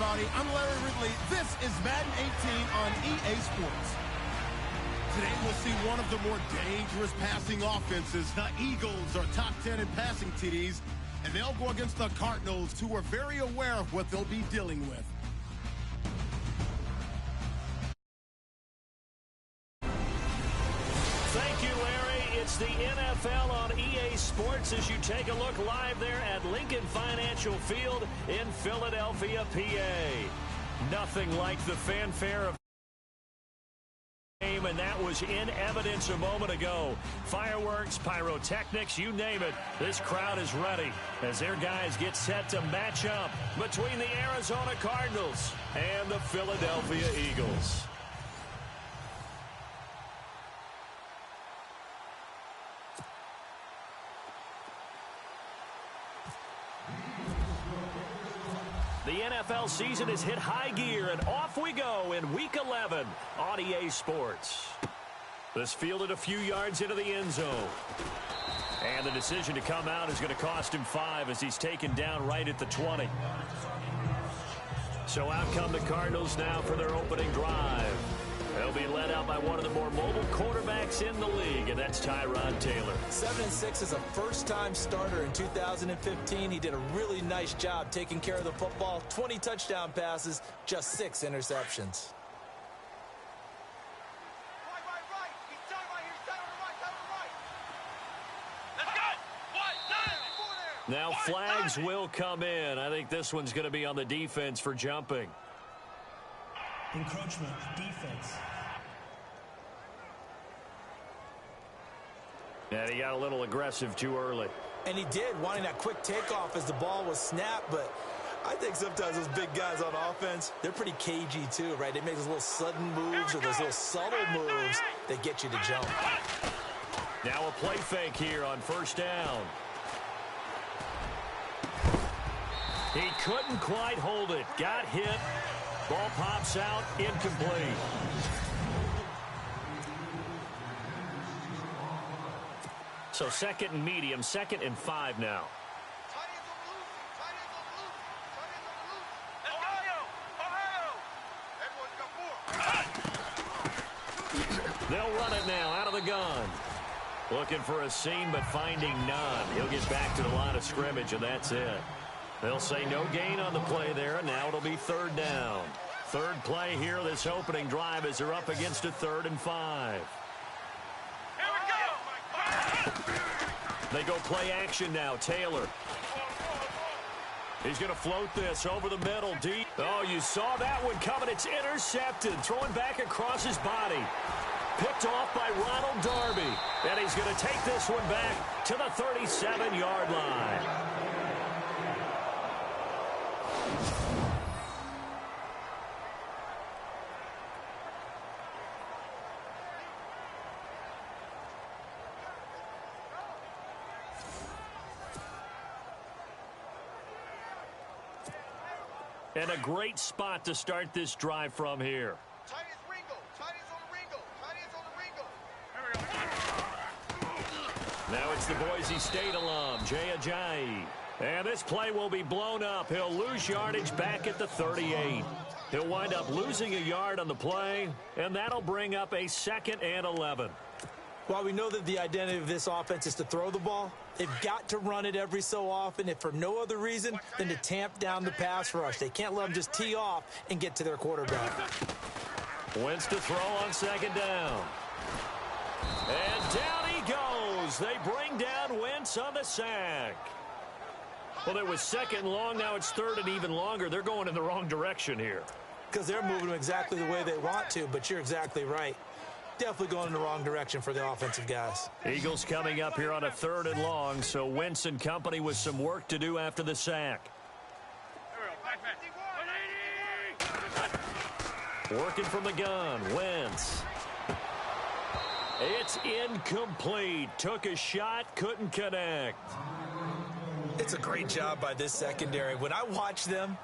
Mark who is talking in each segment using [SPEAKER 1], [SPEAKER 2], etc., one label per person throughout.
[SPEAKER 1] everybody. I'm Larry Ridley. This is Madden 18 on EA Sports. Today we'll see one of the more dangerous passing offenses. The Eagles are top 10 in passing TDs, and they'll go against the Cardinals, who are very aware of what they'll be dealing with.
[SPEAKER 2] Thank you, Larry. It's the NFL on EA Sports as you take a look live there at Lincoln Financial Field in Philadelphia, PA. Nothing like the fanfare of game, and that was in evidence a moment ago. Fireworks, pyrotechnics, you name it. This crowd is ready as their guys get set to match up between the Arizona Cardinals and the Philadelphia Eagles. The NFL season has hit high gear, and off we go in Week 11 on EA Sports. This fielded a few yards into the end zone. And the decision to come out is going to cost him 5 as he's taken down right at the 20. So out come the Cardinals now for their opening drive. They'll be led out by one of the more mobile quarterbacks in the league, and that's Tyrod Taylor.
[SPEAKER 3] 7-6 as a first-time starter in 2015. He did a really nice job taking care of the football. 20 touchdown passes, just 6 interceptions.
[SPEAKER 2] Now flags will come in. I think this one's going to be on the defense for jumping.
[SPEAKER 4] Encroachment, defense.
[SPEAKER 2] And he got a little aggressive too early.
[SPEAKER 3] And he did, wanting that quick takeoff as the ball was snapped. But I think sometimes those big guys on offense, they're pretty cagey too, right? They make those little sudden moves or those little subtle moves that get you to jump.
[SPEAKER 2] Now a play fake here on first down. He couldn't quite hold it. Got hit. Ball pops out, incomplete. So second and medium, 2nd and 5 now. They'll run it now out of the gun. Looking for a seam, but finding none. He'll get back to the line of scrimmage, and that's it. They'll say no gain on the play there, and now it'll be 3rd down. Third play here, this opening drive, as they're up against a 3rd and 5.
[SPEAKER 5] Here we go.
[SPEAKER 2] They go play action now. Taylor. He's going to float this over the middle, deep. Oh, you saw that one coming. It's intercepted. Throwing back across his body. Picked off by Ronald Darby. And he's going to take this one back to the 37-yard line. And a great spot to start this drive from here. Now it's the Boise State alum, Jay Ajayi. And this play will be blown up. He'll lose yardage back at the 38. He'll wind up losing a yard on the play, and that'll bring up a 2nd and 11.
[SPEAKER 3] While we know that the identity of this offense is to throw the ball, they've got to run it every so often, if for no other reason than to tamp down the pass rush. They can't let them just tee off and get to their quarterback.
[SPEAKER 2] Wentz to throw on 2nd down. And down he goes. They bring down Wentz on the sack. Well, it was 2nd and long. Now it's 3rd and even longer. They're going in the wrong direction here.
[SPEAKER 3] Because they're moving them exactly the way they want to, but you're exactly right. Definitely going in the wrong direction for the offensive guys.
[SPEAKER 2] Eagles coming up here on a 3rd and long, so Wentz and company with some work to do after the sack. Working from the gun, Wentz. It's incomplete. Took a shot, couldn't connect.
[SPEAKER 3] It's a great job by this secondary. When I watch them,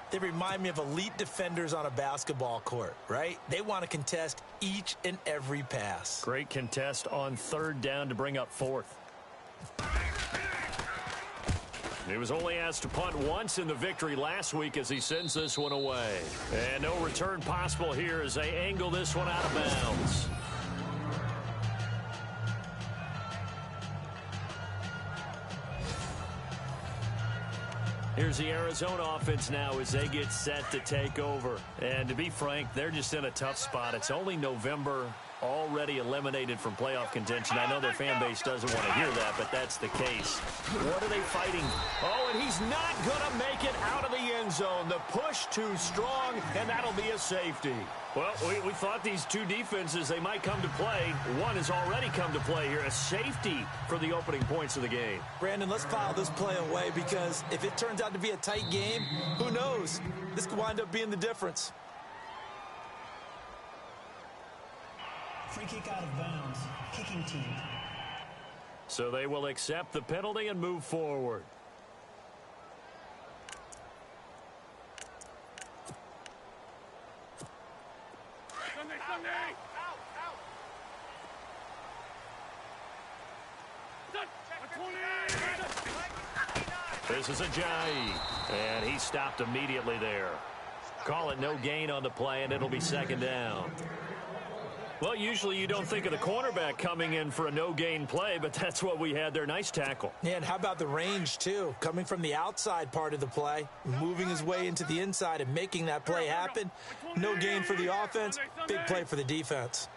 [SPEAKER 3] they remind me of elite defenders on a basketball court, right? They want to contest each and every pass.
[SPEAKER 2] Great contest on 3rd down to bring up 4th. He was only asked to punt once in the victory last week as he sends this one away. And no return possible here as they angle this one out of bounds. Here's the Arizona offense now as they get set to take over. And to be frank, they're just in a tough spot. It's only November, already eliminated from playoff contention. I know their fan base doesn't want to hear that, but that's the case. What are they fighting? Oh, and he's not going to make it out of the end zone. The push too strong, and that'll be a safety. Well, we thought these two defenses, they might come to play. One has already come to play here, a safety for the opening points of the game.
[SPEAKER 3] Brandon, let's file this play away because if it turns out to be a tight game, who knows? This could wind up being the difference.
[SPEAKER 4] Free kick out of bounds. Kicking team.
[SPEAKER 2] So they will accept the penalty and move forward. This is Ajayi, and he stopped immediately there. Call it no gain on the play, and it'll be second down. Well, usually you don't think of the cornerback coming in for a no-gain play, but that's what we had there. Nice tackle.
[SPEAKER 3] Yeah, and how about the range, too? Coming from the outside part of the play, moving his way into the inside and making that play happen. No gain for the offense, big play for the defense.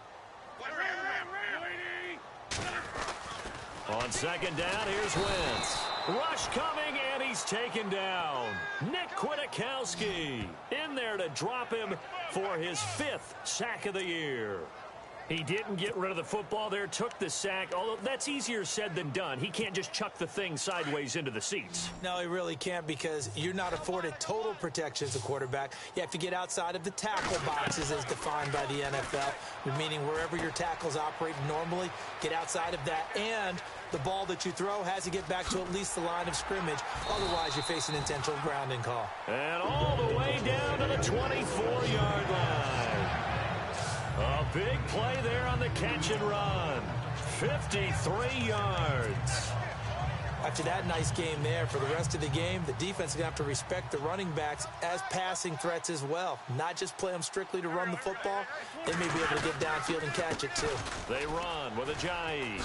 [SPEAKER 2] On second down, here's Wentz. Rush coming, and he's taken down. Nick Kwiatkowski in there to drop him for his 5th sack of the year. He didn't get rid of the football there, took the sack, although that's easier said than done. He can't just chuck the thing sideways into the seats.
[SPEAKER 3] No, he really can't because you're not afforded total protection as a quarterback. You have to get outside of the tackle boxes as defined by the NFL, meaning wherever your tackles operate normally, get outside of that, and the ball that you throw has to get back to at least the line of scrimmage. Otherwise, you face an intentional grounding call.
[SPEAKER 2] And all the way down to the 24-yard line. A big play there on the catch and run. 53 yards.
[SPEAKER 3] After that nice game there, for the rest of the game, the defense is going to have to respect the running backs as passing threats as well. Not just play them strictly to run the football. They may be able to get downfield and catch it, too.
[SPEAKER 2] They run with Ajayi.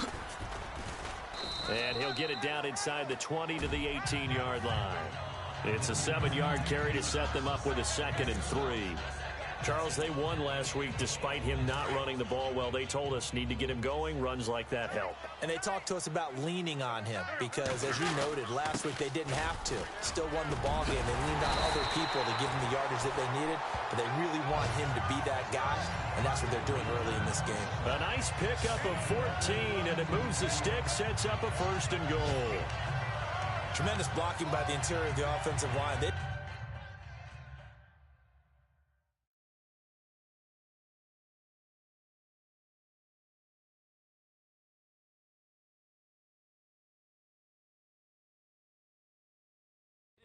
[SPEAKER 2] And he'll get it down inside the 20 to the 18-yard line. It's a 7-yard carry to set them up with a 2nd and 3. Charles, they won last week despite him not running the ball well. They told us need to get him going. Runs like that help.
[SPEAKER 3] And they talked to us about leaning on him because, as you noted, last week they didn't have to. Still won the ball game. They leaned on other people to give them the yardage that they needed, but they really want him to be that guy, and that's what they're doing early in this game.
[SPEAKER 2] A nice pickup of 14, and it moves the stick, sets up a 1st and goal.
[SPEAKER 3] Tremendous blocking by the interior of the offensive line.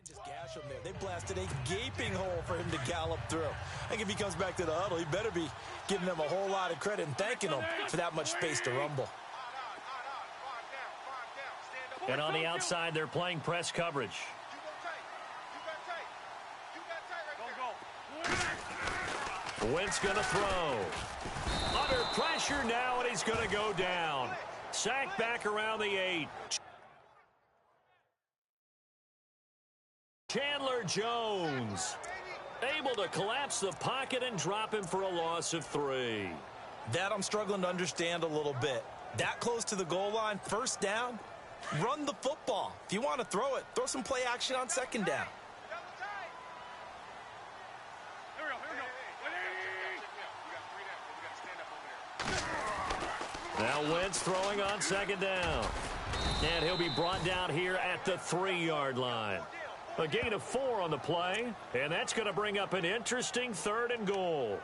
[SPEAKER 3] Just gash him there. They blasted a gaping hole for him to gallop through. I think if he comes back to the huddle, he better be giving them a whole lot of credit and thanking them for that much space to rumble.
[SPEAKER 2] And on the outside, they're playing press coverage. Wentz going to throw. Under pressure now, and he's going to go down. Sack back around the 8. Chandler Jones able to collapse the pocket and drop him for a loss of 3.
[SPEAKER 3] That I'm struggling to understand a little bit. That close to the goal line, 1st down, run the football. If you want to throw it, throw some play action on 2nd down.
[SPEAKER 2] Now Wentz throwing on 2nd down. And he'll be brought down here at the 3-yard line. A gain of 4 on the play, and that's going to bring up an interesting 3rd and goal.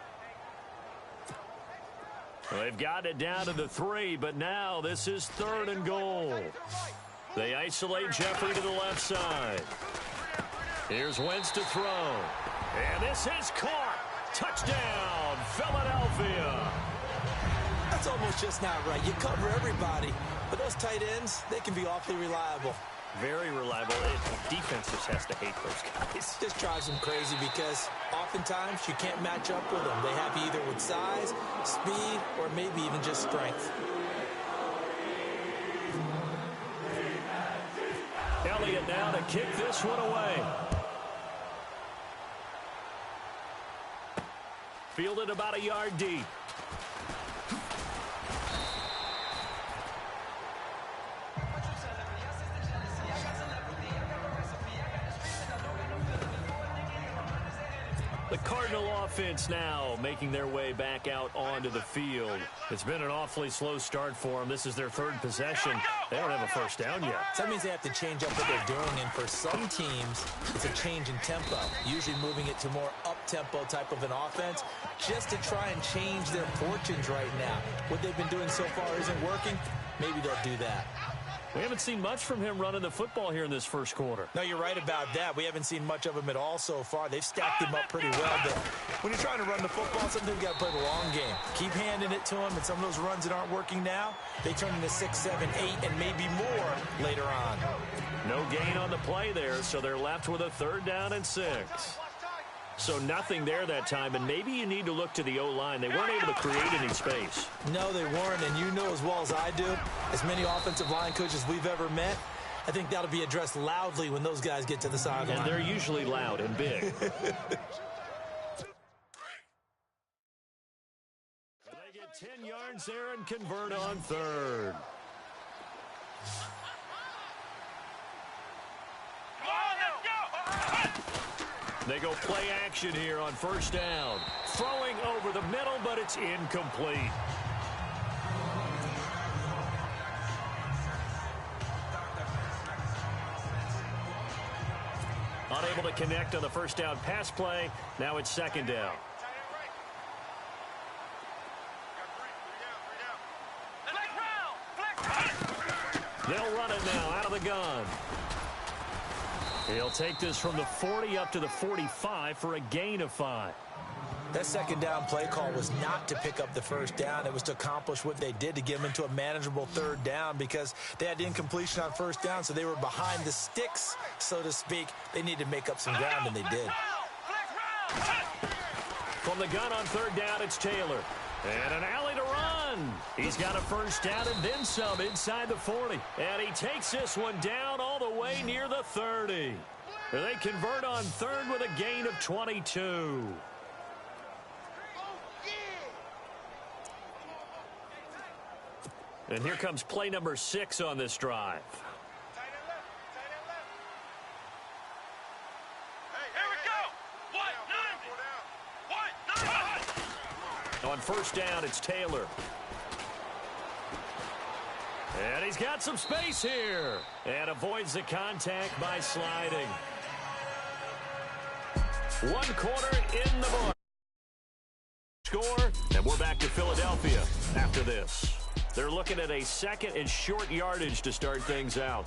[SPEAKER 2] They've got it down to the 3, but now this is 3rd and goal. They isolate Jeffrey to the left side. Here's Wentz to throw. And this is caught. Touchdown, Philadelphia.
[SPEAKER 3] That's almost just not right. You cover everybody, but those tight ends, they can be awfully reliable.
[SPEAKER 2] Very reliable. Defense just has to hate those guys.
[SPEAKER 3] It just drives them crazy because oftentimes you can't match up with them. They have you either with size, speed, or maybe even just strength.
[SPEAKER 2] Elliott now to kick this one away. Fielded about a yard deep. The Cardinal offense now making their way back out onto the field. It's been an awfully slow start for them. This is their third possession. They don't have a first down yet.
[SPEAKER 3] So that means they have to change up what they're doing, and for some teams, it's a change in tempo, usually moving it to more up-tempo type of an offense just to try and change their fortunes right now. What they've been doing so far isn't working. Maybe they'll do that.
[SPEAKER 2] We haven't seen much from him running the football here in this first quarter.
[SPEAKER 3] No, you're right about that. We haven't seen much of him at all so far. They've stacked him up pretty well, but when you're trying to run the football, sometimes you got to play the long game. Keep handing it to him, and some of those runs that aren't working now, they turn into 6, 7, 8, and maybe more later on.
[SPEAKER 2] No gain on the play there, so they're left with a 3rd down and 6. So nothing there that time, and maybe you need to look to the O-line. They weren't able to create any space.
[SPEAKER 3] No, they weren't, and you know as well as I do, as many offensive line coaches we've ever met, I think that'll be addressed loudly when those guys get to the sideline.
[SPEAKER 2] And they're usually loud and big. They get 10 yards there and convert on 3rd. They go play action here on 1st down. Throwing over the middle, but it's incomplete. Unable to connect on the 1st down pass play. Now it's 2nd down. They'll run it now out of the gun. He'll take this from the 40 up to the 45 for a gain of 5.
[SPEAKER 3] That 2nd down play call was not to pick up the 1st down. It was to accomplish what they did to get them into a manageable 3rd down because they had the incompletion on 1st down, so they were behind the sticks, so to speak. They needed to make up some ground, and they did.
[SPEAKER 2] From the gun on 3rd down, it's Taylor. And an alley to run. He's got a 1st down and then some inside the 40. And he takes this one down all the way near the 30. They convert on 3rd with a gain of 22. And here comes play number 6 on this drive. On 1st down, it's Taylor. And he's got some space here. And avoids the contact by sliding. 1 quarter in the book. Score, and we're back to Philadelphia after this. They're looking at a 2nd and short yardage to start things out.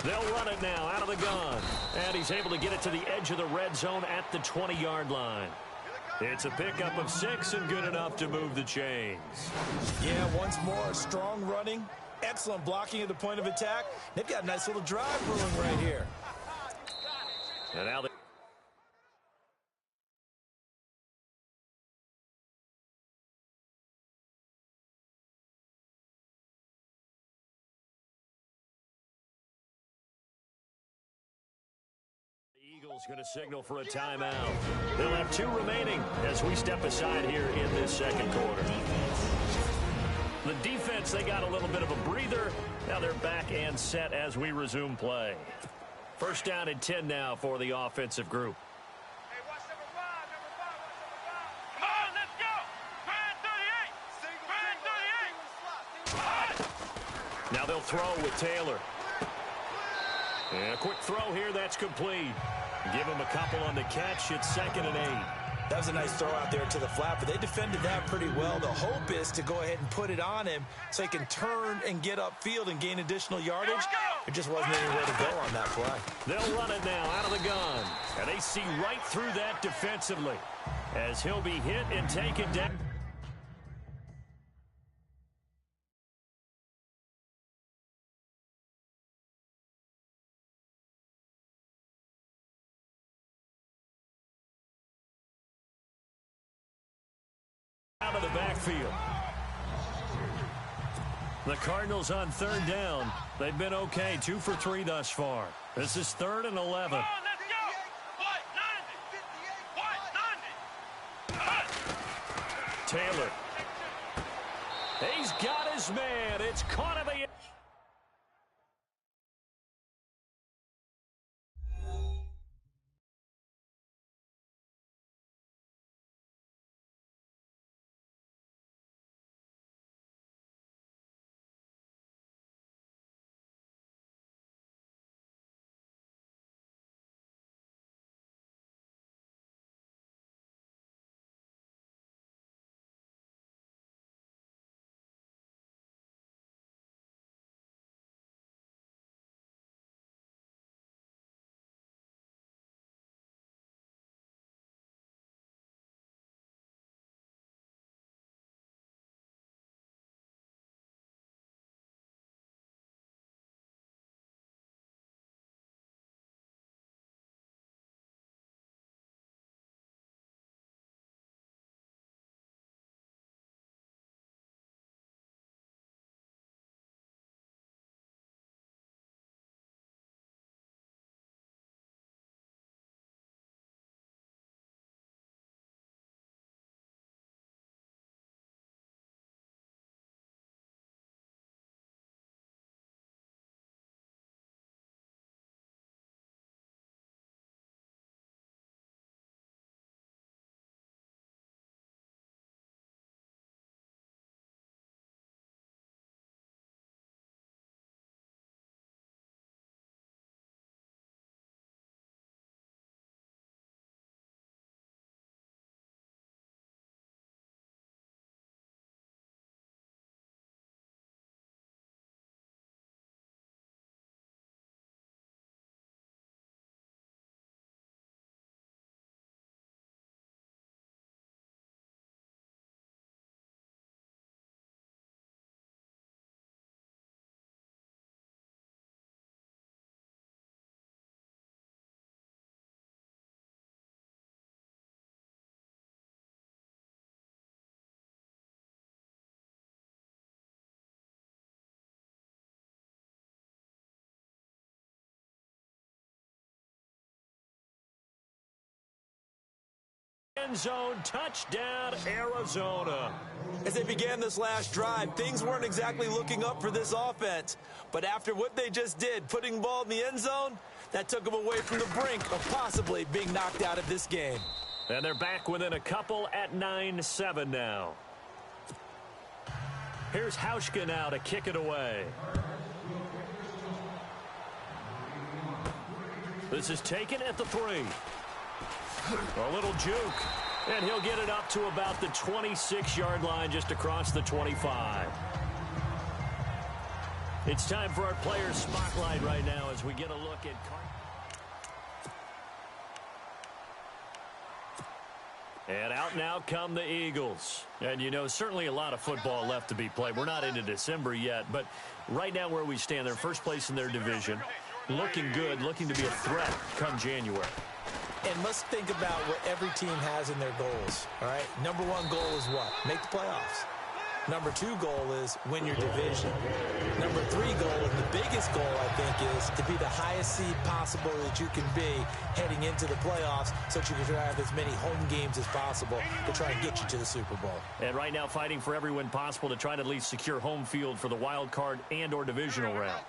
[SPEAKER 2] They'll run it now out of the gun. And he's able to get it to the edge of the red zone at the 20-yard line. It's a pickup of 6 and good enough to move the chains.
[SPEAKER 3] Yeah, once more, strong running, excellent blocking at the point of attack. They've got a nice little drive brewing right here.
[SPEAKER 2] And now Eagles going to signal for a timeout. They'll have 2 remaining as we step aside here in this 2nd quarter. The defense, they got a little bit of a breather. Now they're back and set as we resume play. 1st down and 10 now for the offensive group.
[SPEAKER 5] Hey, watch number 5, number 5, watch number 5. Come on, let's go. Brand 38.
[SPEAKER 2] Now they'll throw with Taylor. And a quick throw here, that's complete. Give him a couple on the catch. It's 2nd and 8.
[SPEAKER 3] That was a nice throw out there to the flat, but they defended that pretty well. The hope is to go ahead and put it on him so he can turn and get upfield and gain additional yardage. There just wasn't anywhere to go on that play.
[SPEAKER 2] They'll run it now out of the gun. And they see right through that defensively as he'll be hit and taken down. Out of the backfield. The Cardinals on third down. They've been okay, 2 for 3 thus far. This is 3rd and 11. Taylor. He's got his man. It's caught at the end. End zone touchdown, Arizona.
[SPEAKER 3] As they began this last drive, things weren't exactly looking up for this offense. But after what they just did, putting the ball in the end zone, that took them away from the brink of possibly being knocked out of this game.
[SPEAKER 2] And they're back within a couple at 9-7 now. Here's Hauschka now to kick it away. This is taken at the 3. A little juke, and he'll get it up to about the 26-yard line just across the 25. It's time for our players' spotlight right now as we get a look at and out now come the Eagles. And, you know, certainly a lot of football left to be played. We're not into December yet, but right now where we stand, they're first place in their division, looking good, looking to be a threat come January.
[SPEAKER 3] And let's think about what every team has in their goals, all right? Number 1 goal is what? Make the playoffs. Number 2 goal is win your division. Number 3 goal, and the biggest goal, I think, is to be the highest seed possible that you can be heading into the playoffs so that you can have as many home games as possible to try and get you to the Super Bowl.
[SPEAKER 2] And right now fighting for every win possible to try to at least secure home field for the wild card and or divisional round.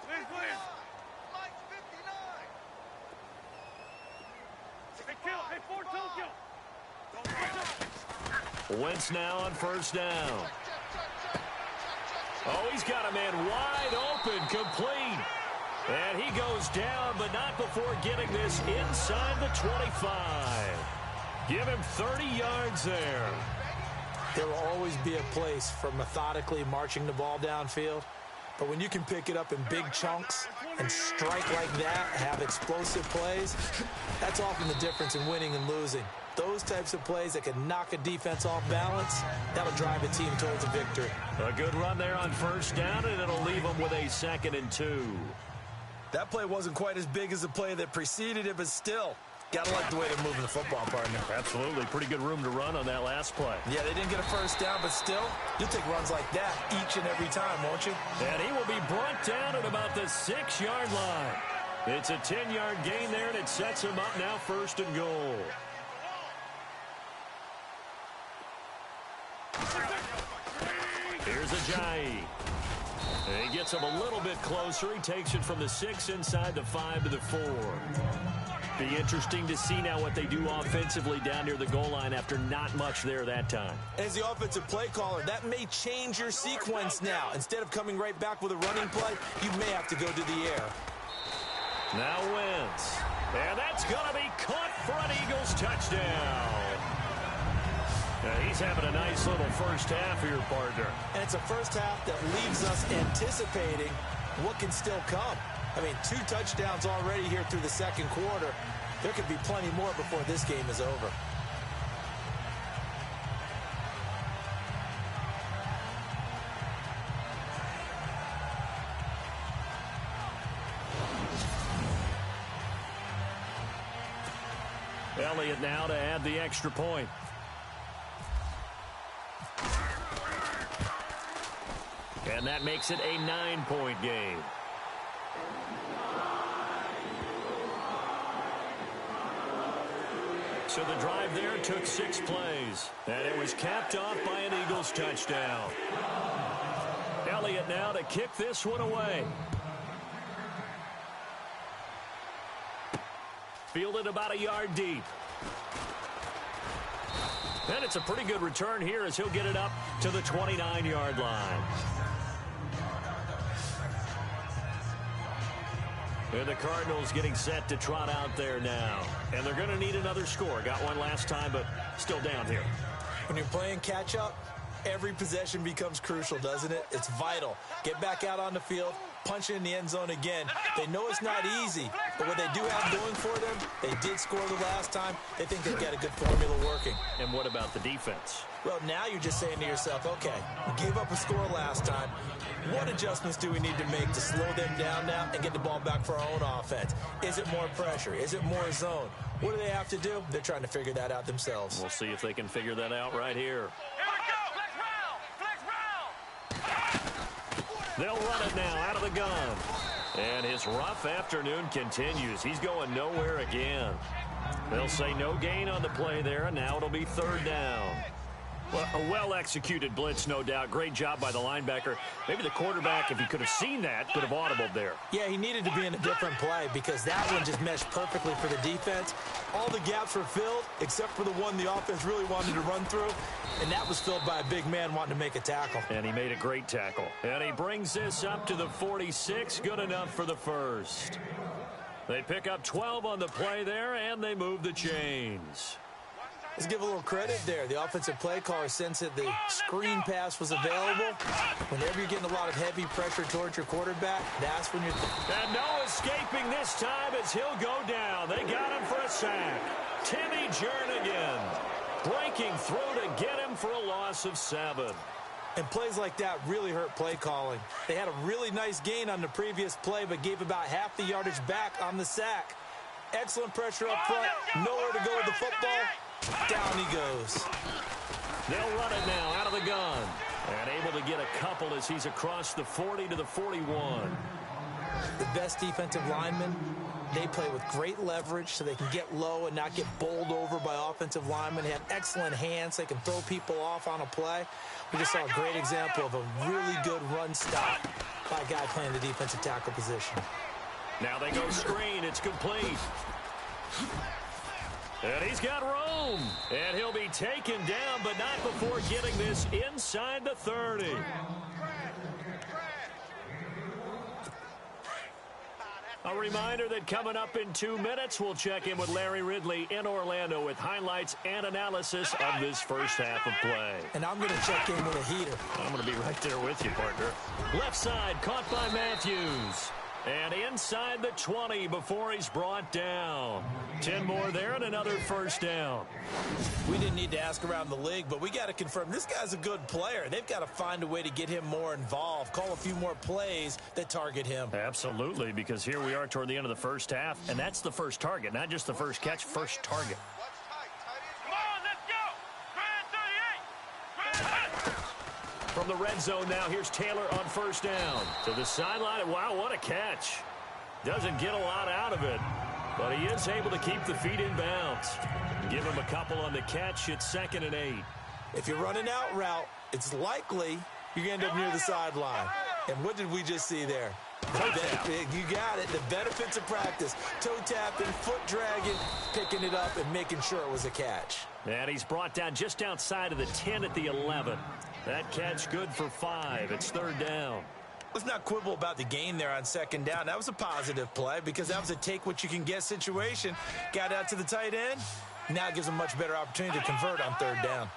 [SPEAKER 2] Wentz now on first down. Oh, he's got a man wide open, complete. And he goes down, but not before getting this inside the 25. Give him 30 yards there.
[SPEAKER 3] There will always be a place for methodically marching the ball downfield. But when you can pick it up in big chunks and strike like that, have explosive plays, that's often the difference in winning and losing. Those types of plays that can knock a defense off balance, that'll drive a team towards a victory.
[SPEAKER 2] A good run there on first down, and it'll leave them with a 2nd and 2.
[SPEAKER 3] That play wasn't quite as big as the play that preceded it, but still, gotta like the way they're moving the football, partner.
[SPEAKER 2] Absolutely. Pretty good room to run on that last play.
[SPEAKER 3] Yeah, they didn't get a first down, but still, you'll take runs like that each and every time, won't you?
[SPEAKER 2] And he will be brought down at about the 6-yard line. It's a 10-yard gain there, and it sets him up now 1st and goal. Here's Ajayi. He gets him a little bit closer. He takes it from the 6 inside the 5 to the 4. Be interesting to see now what they do offensively down near the goal line after not much there that time.
[SPEAKER 3] As the offensive play caller, that may change your sequence now. Instead of coming right back with a running play, you may have to go to the air.
[SPEAKER 2] Now Wentz. And that's going to be caught for an Eagles touchdown. He's having a nice little first half here, partner.
[SPEAKER 3] And it's a first half that leaves us anticipating what can still come. I mean, 2 touchdowns already here through the 2nd quarter. There could be plenty more before this game is over.
[SPEAKER 2] Elliott now to add the extra point. And that makes it a 9-point game. So the drive there took 6 plays. And it was capped off by an Eagles touchdown. Elliott now to kick this one away. Fielded about a yard deep. And it's a pretty good return here as he'll get it up to the 29-yard line. And the Cardinals getting set to trot out there now. And they're going to need another score. Got one last time, but still down here.
[SPEAKER 3] When you're playing catch-up, every possession becomes crucial, doesn't it? It's vital. Get back out on the field, punch it in the end zone again. They know it's not easy, but what they do have going for them, they did score the last time. They think they've got a good formula working.
[SPEAKER 2] And what about the defense?
[SPEAKER 3] Well, now you're just saying to yourself, okay, we gave up a score last time. What adjustments do we need to make to slow them down now and get the ball back for our own offense? Is it more pressure? Is it more zone? What do they have to do? They're trying to figure that out themselves.
[SPEAKER 2] We'll see if they can figure that out right here.
[SPEAKER 5] Here we go. Flex round.
[SPEAKER 2] They'll run it now out of the gun. And his rough afternoon continues. He's going nowhere again. They'll say no gain on the play there, and now it'll be 3rd down. Well, a well-executed blitz, no doubt. Great job by the linebacker. Maybe the quarterback, if he could have seen that, could have audibled there.
[SPEAKER 3] Yeah, he needed to be in a different play because that one just meshed perfectly for the defense. All the gaps were filled except for the one the offense really wanted to run through, and that was filled by a big man wanting to make a tackle.
[SPEAKER 2] And he made a great tackle. And he brings this up to the 46. Good enough for the first. They pick up 12 on the play there, and they move the chains.
[SPEAKER 3] Let's give a little credit there. The offensive play caller sensed that the screen pass was available. Whenever you're getting a lot of heavy pressure towards your quarterback, that's when you're...
[SPEAKER 2] And no escaping this time as he'll go down. They got him for a sack. Timmy Jernigan breaking through to get him for a loss of 7.
[SPEAKER 3] And plays like that really hurt play calling. They had a really nice gain on the previous play, but gave about half the yardage back on the sack. Excellent pressure up front. Nowhere to go with the football. Down he goes.
[SPEAKER 2] They'll run it now out of the gun. And able to get a couple as he's across the 40 to the 41.
[SPEAKER 3] The best defensive linemen, they play with great leverage so they can get low and not get bowled over by offensive linemen. They have excellent hands. They can throw people off on a play. We just saw a great example of a really good run stop by a guy playing the defensive tackle position.
[SPEAKER 2] Now they go screen. It's complete. And he's got room. And he'll be taken down, but not before getting this inside the 30. A reminder that coming up in 2 minutes, we'll check in with Larry Ridley in Orlando with highlights and analysis of this first half of play.
[SPEAKER 3] And I'm going to check in with a heater.
[SPEAKER 2] I'm going to be right there with you, partner. Left side, caught by Matthews. And inside the 20 before he's brought down. 10 more there and another first down.
[SPEAKER 3] We didn't need to ask around the league, but we got to confirm this guy's a good player. They've got to find a way to get him more involved, call a few more plays that target him.
[SPEAKER 2] Absolutely, because here we are toward the end of the first half, and that's the first target, not just the first catch, first target.
[SPEAKER 5] Come on, let's go. 38.
[SPEAKER 2] From the red zone now, here's Taylor on first down. To the sideline. Wow, what a catch. Doesn't get a lot out of it, but he is able to keep the feet in bounds. Give him a couple on the catch. It's 2nd and 8.
[SPEAKER 3] If you're running out route, it's likely you're going to end up near the sideline. And what did we just see there? You got it. The benefits of practice. Toe tapping, foot dragging, picking it up, and making sure it was a catch.
[SPEAKER 2] And he's brought down just outside of the 10 at the 11. That catch good for 5. It's 3rd down.
[SPEAKER 3] Let's not quibble about the gain there on 2nd down. That was a positive play because that was a take-what-you-can-get situation. Got out to the tight end. Now it gives him a much better opportunity to convert on 3rd down.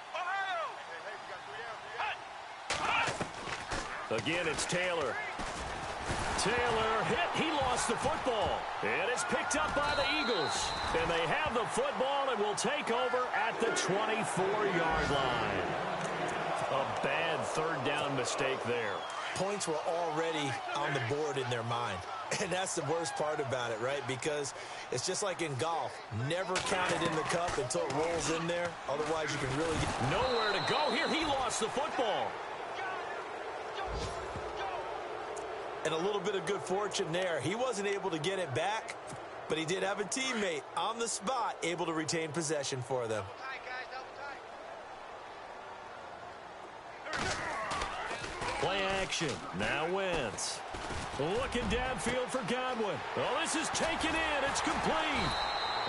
[SPEAKER 2] Again, it's Taylor. Taylor hit. He lost the football. And it's picked up by the Eagles. And they have the football and will take over at the 24-yard line. A bad 3rd down mistake there.
[SPEAKER 3] Points were already on the board in their mind. And that's the worst part about it, right? Because it's just like in golf. Never count it in the cup until it rolls in there. Otherwise, you can really get
[SPEAKER 2] nowhere to go here. He lost the football.
[SPEAKER 3] And a little bit of good fortune there. He wasn't able to get it back, but he did have a teammate on the spot able to retain possession for them.
[SPEAKER 2] Play action. Now Wentz. Looking downfield for Godwin. Oh, this is taken in. It's complete.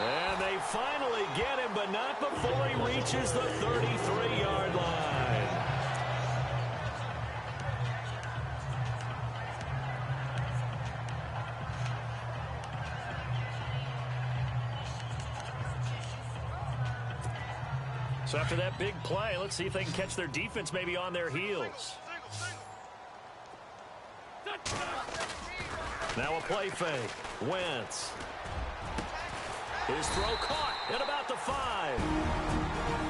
[SPEAKER 2] And they finally get him, but not before he reaches the 33-yard line. So after that big play, let's see if they can catch their defense maybe on their heels. Now a play fake. Wentz. His throw caught at about the 5.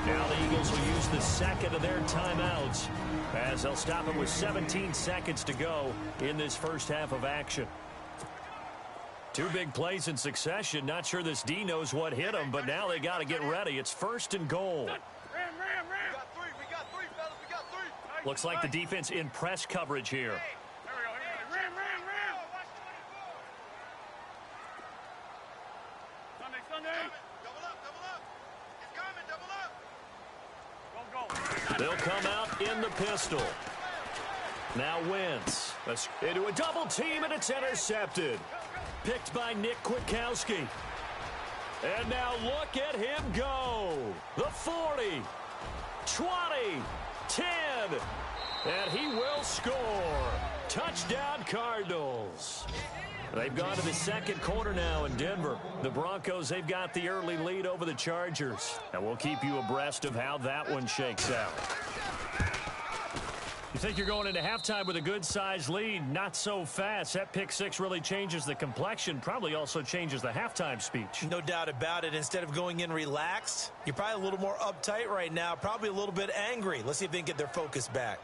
[SPEAKER 2] Now the Eagles will use the 2nd of their timeouts as they'll stop him with 17 seconds to go in this first half of action. 2 big plays in succession. Not sure this D knows what hit him, but now they got to get ready. It's 1st and goal.
[SPEAKER 5] Ram. We got three, fellas. We got 3.
[SPEAKER 2] Looks like the defense in press coverage here.
[SPEAKER 5] Ram. Sunday. Double up. He's coming, double up. Go.
[SPEAKER 2] They'll come out in the pistol. Now Wentz. Into a double team, and it's intercepted. Picked by Nick Kwiatkowski. And now look at him go. The 40, 20, 10. And he will score. Touchdown Cardinals. They've gone to the 2nd quarter now in Denver. The Broncos, they've got the early lead over the Chargers. And we'll keep you abreast of how that one shakes out. You think you're going into halftime with a good-sized lead? Not so fast. That pick 6 really changes the complexion, probably also changes the halftime speech.
[SPEAKER 3] No doubt about it. Instead of going in relaxed, you're probably a little more uptight right now, probably a little bit angry. Let's see if they can get their focus back.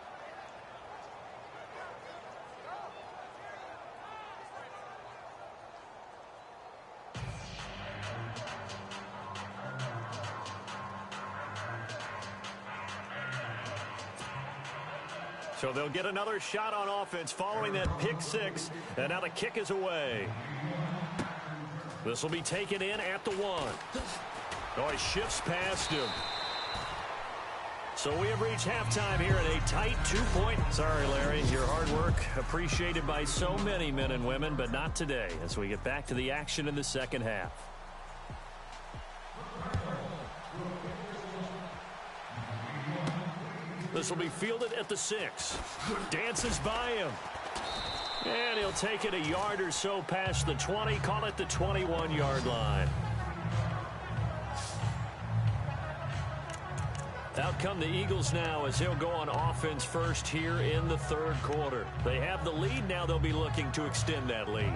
[SPEAKER 2] So they'll get another shot on offense following that pick 6. And now the kick is away. This will be taken in at the 1. Oh, he shifts past him. So we have reached halftime here at a tight 2-point. Sorry, Larry, your hard work appreciated by so many men and women, but not today as we get back to the action in the second half. This will be fielded at the 6. Dances by him. And he'll take it a yard or so past the 20, call it the 21-yard line. Out come the Eagles now as they'll go on offense first here in the third quarter. They have the lead. Now they'll be looking to extend that lead.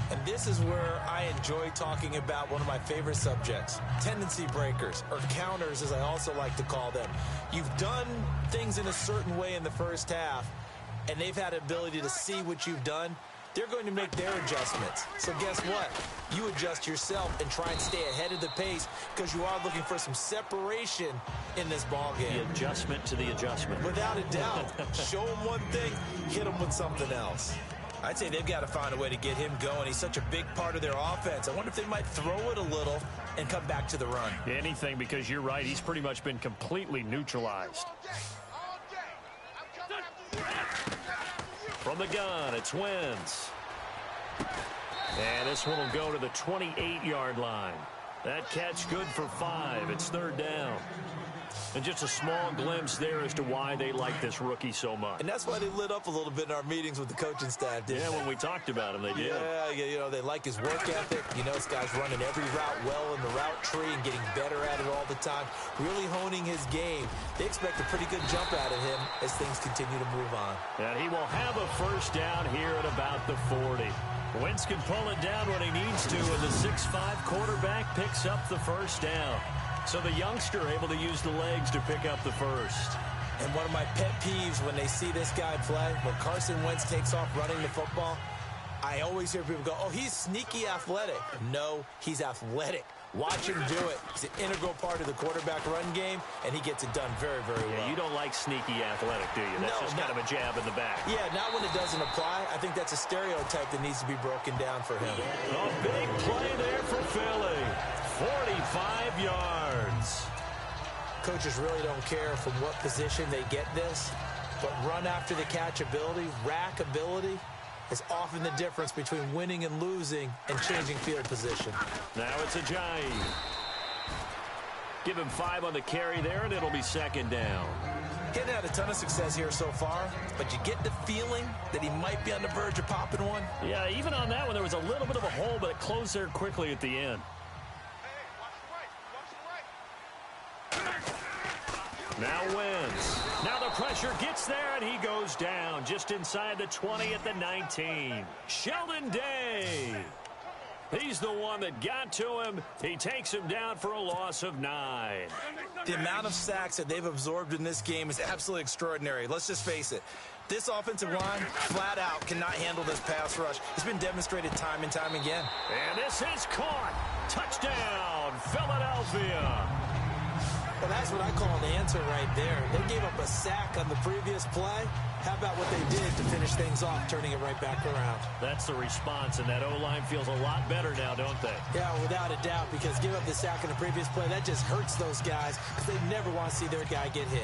[SPEAKER 3] And this is where I enjoy talking about one of my favorite subjects, tendency breakers, or counters as I also like to call them. You've done things in a certain way in the first half, and they've had the ability to see what you've done. They're going to make their adjustments. So guess what? You adjust yourself and try and stay ahead of the pace because you are looking for some separation in this ball game.
[SPEAKER 2] The adjustment to the adjustment.
[SPEAKER 3] Without a doubt. Show him one thing, hit him with something else. I'd say they've got to find a way to get him going. He's such a big part of their offense. I wonder if they might throw it a little and come back to the run.
[SPEAKER 2] Anything, because you're right. He's pretty much been completely neutralized. From the gun, it's Wentz. And this one will go to the 28-yard line. That catch good for 5. It's third down. And just a small glimpse there as to why they like this rookie so much.
[SPEAKER 3] And that's why they lit up a little bit in our meetings with the coaching staff, didn't they?
[SPEAKER 2] When we talked about him, they did.
[SPEAKER 3] Yeah, you know, they like his work ethic. You know, this guy's running every route well in the route tree and getting better at it all the time, really honing his game. They expect a pretty good jump out of him as things continue to move on.
[SPEAKER 2] And he will have a first down here at about the 40. Wentz can pull it down when he needs to, and the 6'5" quarterback picks up the first down. So the youngster able to use the legs to pick up the first.
[SPEAKER 3] And one of my pet peeves when they see this guy play, when Carson Wentz takes off running the football, I always hear people go, oh, he's sneaky athletic. No, he's athletic. Watch him do it. He's an integral part of the quarterback run game, and he gets it done very, very well.
[SPEAKER 2] Yeah, you don't like sneaky athletic, do you? That's just kind of a jab in the back.
[SPEAKER 3] Yeah, not when it doesn't apply. I think that's a stereotype that needs to be broken down for him.
[SPEAKER 2] A big play there for Philly. 45 yards.
[SPEAKER 3] Coaches really don't care from what position they get this, but run after the catch ability, rack ability, is often the difference between winning and losing and changing field position.
[SPEAKER 2] Now it's Ajayi. Give him 5 on the carry there, and it'll be second down.
[SPEAKER 3] He hasn't had a ton of success here so far, but you get the feeling that he might be on the verge of popping one.
[SPEAKER 2] Yeah, even on that one, there was a little bit of a hole, but it closed there quickly at the end. Now Wentz. Now the pressure gets there, and he goes down just inside the 20 at the 19. Sheldon Day. He's the one that got to him. He takes him down for a loss of 9.
[SPEAKER 3] The amount of sacks that they've absorbed in this game is absolutely extraordinary. Let's just face it. This offensive line, flat out, cannot handle this pass rush. It's been demonstrated time and time again.
[SPEAKER 2] And this is caught. Touchdown, Philadelphia.
[SPEAKER 3] Well, that's what I call an answer right there. They gave up a sack on the previous play. How about what they did to finish things off, turning it right back around?
[SPEAKER 2] That's the response, and that O-line feels a lot better now, don't they?
[SPEAKER 3] Yeah, without a doubt, because give up the sack on the previous play, that just hurts those guys because they never want to see their guy get hit.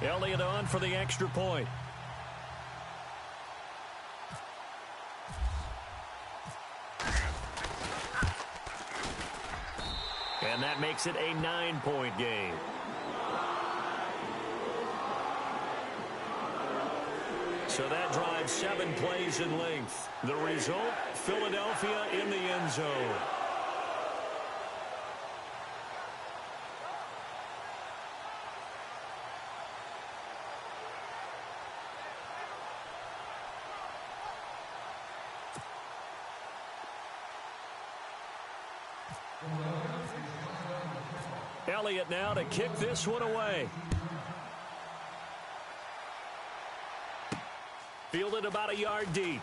[SPEAKER 2] Elliott on for the extra point. And that makes it a 9-point game. So that drives 7 plays in length. The result, Philadelphia in the end zone. Elliott now to kick this one away. Fielded about a yard deep.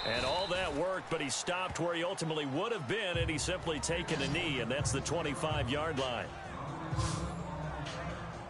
[SPEAKER 2] And all that worked, but he stopped where he ultimately would have been, and he's simply taken a knee, and that's the 25-yard line.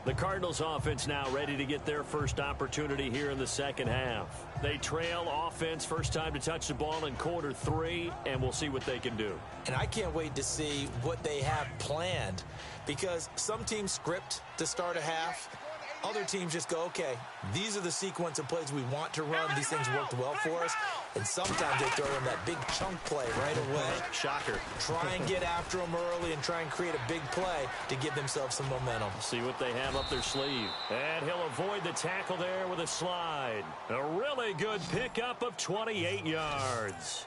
[SPEAKER 2] The Cardinals offense now ready to get their first opportunity here in the second half. They trail offense first time to touch the ball in quarter 3, and we'll see what they can do.
[SPEAKER 3] And I can't wait to see what they have planned, because some teams script to start a half, Other teams just go, okay, these are the sequence of plays we want to run. These things worked well for us. And sometimes they throw in that big chunk play right away.
[SPEAKER 2] Shocker.
[SPEAKER 3] Try and get after them early and try and create a big play to give themselves some momentum.
[SPEAKER 2] See what they have up their sleeve. And he'll avoid the tackle there with a slide. A really good pickup of 28 yards.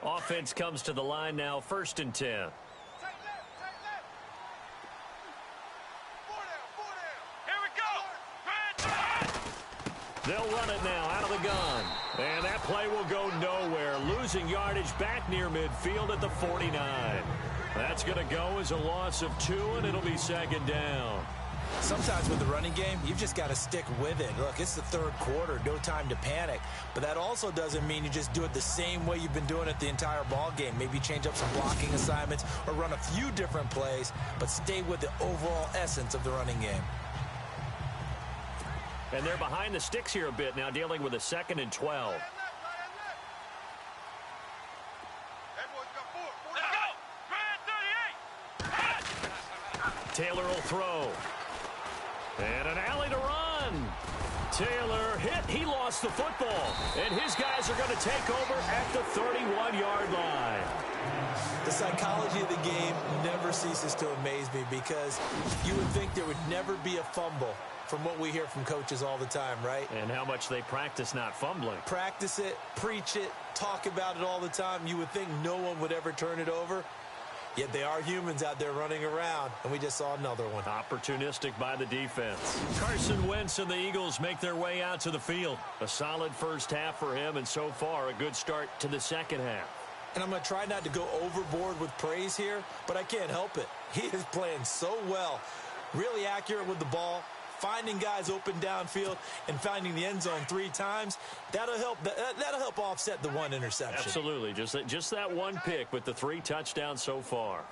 [SPEAKER 2] Offense comes to the line now, 1st and 10. They'll run it now out of the gun. And that play will go nowhere. Losing yardage back near midfield at the 49. That's going to go as a loss of 2, and it'll be 2nd down.
[SPEAKER 3] Sometimes with the running game, you've just got to stick with it. Look, it's the 3rd quarter, no time to panic. But that also doesn't mean you just do it the same way you've been doing it the entire ball game. Maybe change up some blocking assignments or run a few different plays, but stay with the overall essence of the running game.
[SPEAKER 2] And they're behind the sticks here a bit now, dealing with a 2nd and 12. Taylor will throw. And an alley to run. Taylor hit. He lost the football. And his guys are going to take over at the 31-yard line.
[SPEAKER 3] The psychology of the game never ceases to amaze me because you would think there would never be a fumble from what we hear from coaches all the time, right?
[SPEAKER 2] And how much they practice not fumbling.
[SPEAKER 3] Practice it, preach it, talk about it all the time. You would think no one would ever turn it over. Yet they are humans out there running around, and we just saw another one.
[SPEAKER 2] Opportunistic by the defense. Carson Wentz and the Eagles make their way out to the field. A solid first half for him, and so far a good start to the second half.
[SPEAKER 3] And I'm going to try not to go overboard with praise here, but I can't help it. He is playing so well, really accurate with the ball, finding guys open downfield and finding the end zone 3 times. That'll help offset the 1 interception.
[SPEAKER 2] Absolutely. Just that 1 pick with the 3 touchdowns so far.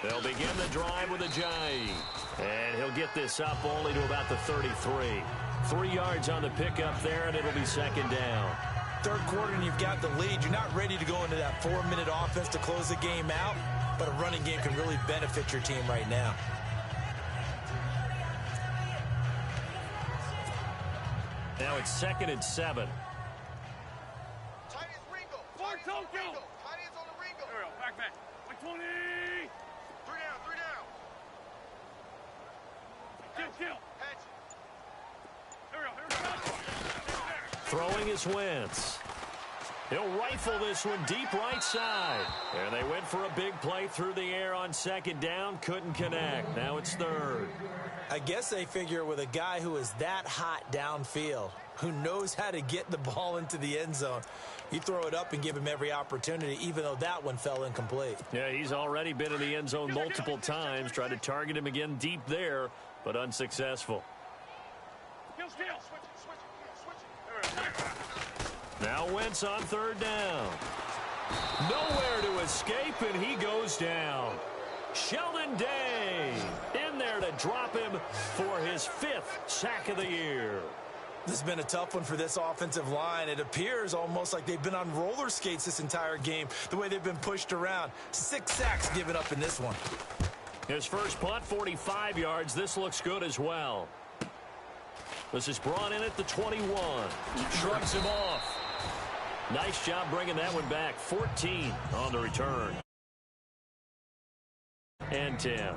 [SPEAKER 2] They'll begin the drive with a Jai. And he'll get this up only to about the 33. 3 yards on the pickup there, and it'll be 2nd down.
[SPEAKER 3] 3rd quarter, and you've got the lead. You're not ready to go into that 4-minute offense to close the game out. But a running game can really benefit your team right now.
[SPEAKER 2] Now it's 2nd and 7.
[SPEAKER 5] Tight ends Ringo. Tight ends on the Ringo. Back. 20. 3 down. Kill.
[SPEAKER 2] Throwing is Wentz. He'll rifle this one deep right side. And they went for a big play through the air on 2nd down. Couldn't connect. Now it's 3rd.
[SPEAKER 3] I guess they figure with a guy who is that hot downfield, who knows how to get the ball into the end zone, you throw it up and give him every opportunity, even though that one fell incomplete.
[SPEAKER 2] Yeah, he's already been in the end zone multiple times. Tried to target him again deep there, but unsuccessful. Now Wentz on 3rd down. Nowhere to escape, and he goes down. Sheldon Day in there to drop him for his 5th sack of the year.
[SPEAKER 3] This has been a tough one for this offensive line. It appears almost like they've been on roller skates this entire game, the way they've been pushed around. 6 sacks given up in this one.
[SPEAKER 2] His first punt, 45 yards. This looks good as well. This is brought in at the 21. Shrugs him off. Nice job bringing that one back. 14 on the return. And 10.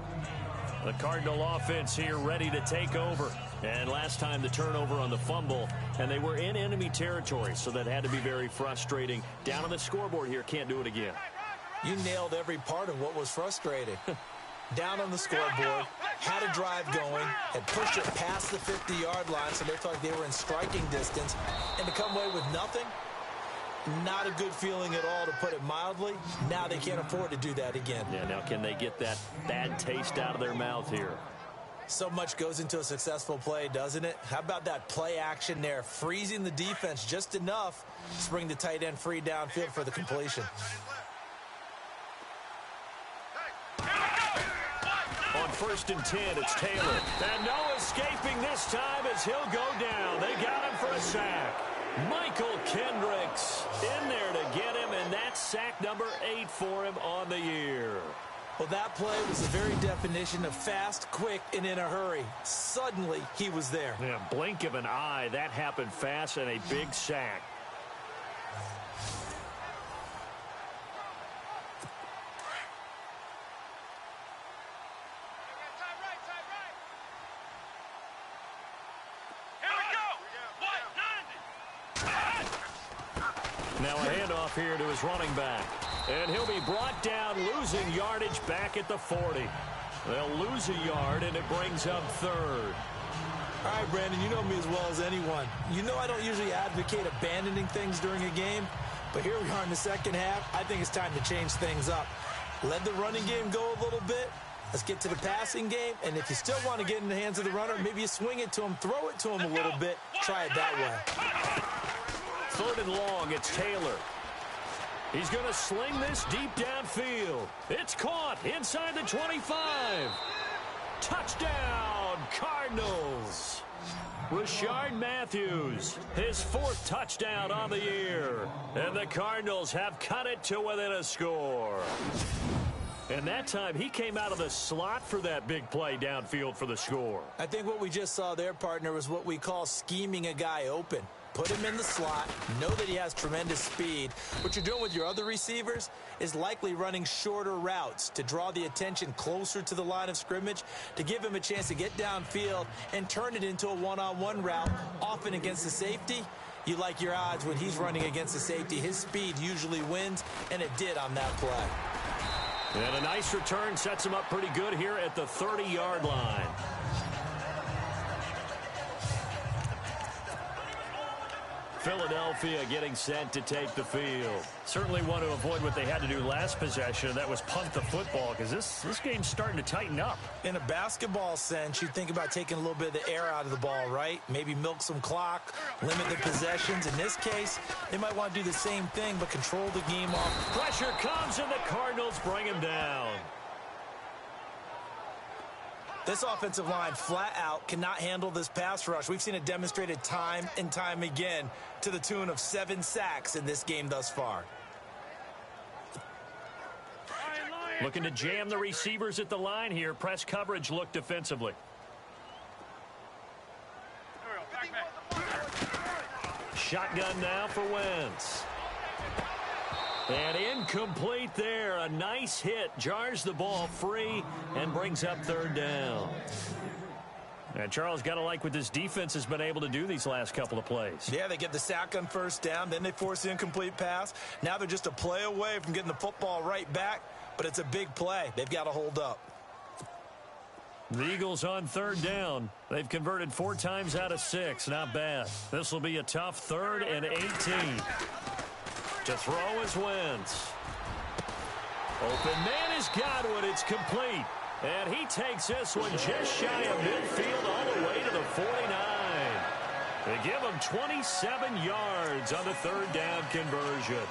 [SPEAKER 2] The Cardinal offense here ready to take over. And last time the turnover on the fumble, and they were in enemy territory, so that had to be very frustrating. Down on the scoreboard here, can't do it again.
[SPEAKER 3] You nailed every part of what was frustrating. Down on the scoreboard, had a drive going, had pushed it past the 50-yard line, so they felt like they were in striking distance, and to come away with nothing, not a good feeling at all, to put it mildly. Now they can't afford to do that again.
[SPEAKER 2] Yeah, now can they get that bad taste out of their mouth here?
[SPEAKER 3] So much goes into a successful play, doesn't it? How about that play action there, freezing the defense just enough to bring the tight end free downfield for the completion.
[SPEAKER 2] On 1st and 10, it's Taylor. And no escaping this time as he'll go down. They got him for a sack. Michael Kendricks in there to get him, and that's sack number 8 for him on the year.
[SPEAKER 3] Well, that play was the very definition of fast, quick, and in a hurry. Suddenly, he was there.
[SPEAKER 2] Yeah, blink of an eye, that happened fast, and a big sack. Now a handoff here to his running back. And he'll be brought down, losing yardage back at the 40. They'll lose a yard, and it brings up third.
[SPEAKER 3] All right, Brandon, you know me as well as anyone. You know I don't usually advocate abandoning things during a game, but here we are in the second half. I think it's time to change things up. Let the running game go a little bit. Let's get to the passing game, and if you still want to get in the hands of the runner, maybe you swing it to him, throw it to him a little bit, try it that way.
[SPEAKER 2] Third and long, it's Taylor. He's going to sling this deep downfield. It's caught inside the 25. Touchdown, Cardinals. Rashard Matthews, his 4th touchdown on the year. And the Cardinals have cut it to within a score. And that time, he came out of the slot for that big play downfield for the score.
[SPEAKER 3] I think what we just saw there, partner, was what we call scheming a guy open. Put him in the slot, know that he has tremendous speed. What you're doing with your other receivers is likely running shorter routes to draw the attention closer to the line of scrimmage, to give him a chance to get downfield and turn it into a one-on-one route, often against the safety. You like your odds when he's running against the safety. His speed usually wins, and it did on that play.
[SPEAKER 2] And a nice return sets him up pretty good here at the 30-yard line. Philadelphia getting set to take the field. Certainly want to avoid what they had to do last possession. That was punt the football, because this game's starting to tighten up.
[SPEAKER 3] In a basketball sense, you think about taking a little bit of the air out of the ball, right? Maybe milk some clock, limit the possessions. In this case, they might want to do the same thing, but control the game off.
[SPEAKER 2] Pressure comes, and the Cardinals bring him down.
[SPEAKER 3] This offensive line flat out cannot handle this pass rush. We've seen it demonstrated time and time again to the tune of 7 sacks in this game thus far.
[SPEAKER 2] Looking to jam the receivers at the line here. Press coverage look defensively. Shotgun now for Wentz. And incomplete there. A nice hit. Jars the ball free and brings up third down. And Charles, got to like what this defense has been able to do these last couple of plays.
[SPEAKER 3] Yeah, they get the sack on first down. Then they force the incomplete pass. Now they're just a play away from getting the football right back. But it's a big play. They've got to hold up.
[SPEAKER 2] The Eagles on third down. They've converted 4 times out of 6. Not bad. This will be a tough 3rd and 18. To throw is Wentz. Open man is Godwin. It's complete. And he takes this one just shy of midfield all the way to the 49. They give him 27 yards on the 3rd down conversion.